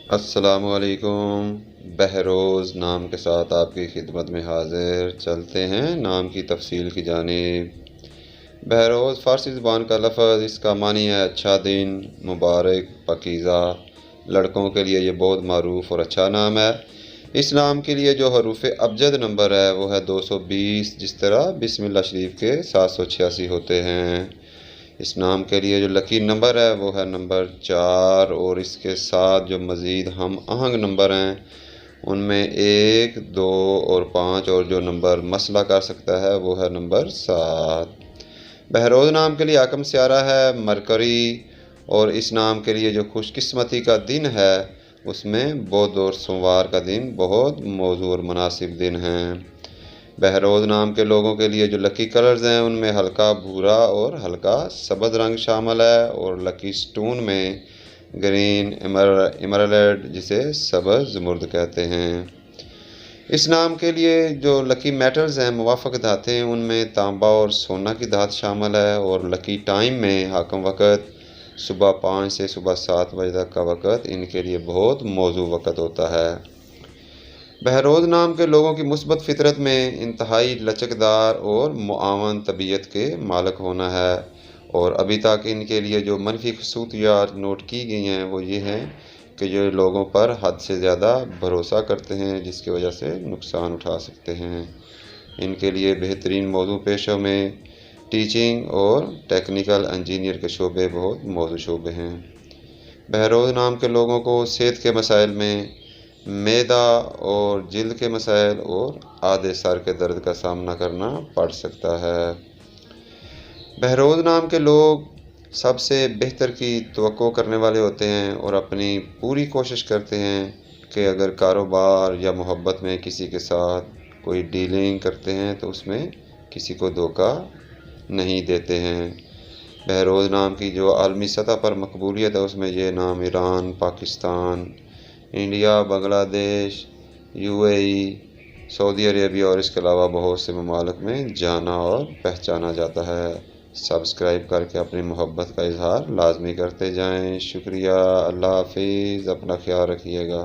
السلام علیکم۔ بہروز نام کے ساتھ آپ کی خدمت میں حاضر، چلتے ہیں نام کی تفصیل کی جانب۔ بہروز فارسی زبان کا لفظ، اس کا معنی ہے اچھا دن، مبارک، پاکیزہ۔ لڑکوں کے لیے یہ بہت معروف اور اچھا نام ہے۔ اس نام کے لیے جو حروف ابجد نمبر ہے وہ ہے 220، جس طرح بسم اللہ شریف کے 786 ہوتے ہیں۔ اس نام کے لیے جو لکی نمبر ہے وہ ہے نمبر 4، اور اس کے ساتھ جو مزید ہم آہنگ نمبر ہیں ان میں 1، 2 اور 5، اور جو نمبر مسئلہ کر سکتا ہے وہ ہے نمبر 7۔ بہروز نام کے لیے حاکم سیارہ ہے مرکری، اور اس نام کے لیے جو خوش قسمتی کا دن ہے اس میں بدھ اور سوموار کا دن بہت موزوں اور مناسب دن ہیں۔ بہروز نام کے لوگوں کے لیے جو لکی کلرز ہیں ان میں ہلکا بھورا اور ہلکا سبز رنگ شامل ہے، اور لکی سٹون میں گرین ایمرلڈ، جسے سبز زمرد کہتے ہیں۔ اس نام کے لیے جو لکی میٹلز ہیں، موافق دھاتیں، ان میں تانبا اور سونا کی دھات شامل ہے، اور لکی ٹائم میں حاکم وقت صبح 5 سے صبح 7 بجے تک کا وقت ان کے لیے بہت موزوں وقت ہوتا ہے۔ بہروز نام کے لوگوں کی مثبت فطرت میں انتہائی لچکدار اور معاون طبیعت کے مالک ہونا ہے، اور ابھی تک ان کے لیے جو منفی خصوصیات نوٹ کی گئی ہیں وہ یہ ہیں کہ یہ لوگوں پر حد سے زیادہ بھروسہ کرتے ہیں، جس کی وجہ سے نقصان اٹھا سکتے ہیں۔ ان کے لیے بہترین موزوں پیشوں میں ٹیچنگ اور ٹیکنیکل انجینئر کے شعبے بہت موزوں شعبے ہیں۔ بہروز نام کے لوگوں کو صحت کے مسائل میں معدہ اور جلد کے مسائل اور آدھے سر کے درد کا سامنا کرنا پڑ سکتا ہے۔ بہروز نام کے لوگ سب سے بہتر کی توقع کرنے والے ہوتے ہیں، اور اپنی پوری کوشش کرتے ہیں کہ اگر کاروبار یا محبت میں کسی کے ساتھ کوئی ڈیلنگ کرتے ہیں تو اس میں کسی کو دھوکہ نہیں دیتے ہیں۔ بہروز نام کی جو عالمی سطح پر مقبولیت ہے اس میں یہ نام ایران، پاکستان، انڈیا، بنگلہ دیش، UAE، سعودی عربیہ اور اس کے علاوہ بہت سے ممالک میں جانا اور پہچانا جاتا ہے۔ سبسکرائب کر کے اپنی محبت کا اظہار لازمی کرتے جائیں۔ شکریہ، اللہ حافظ، اپنا خیال رکھیے گا۔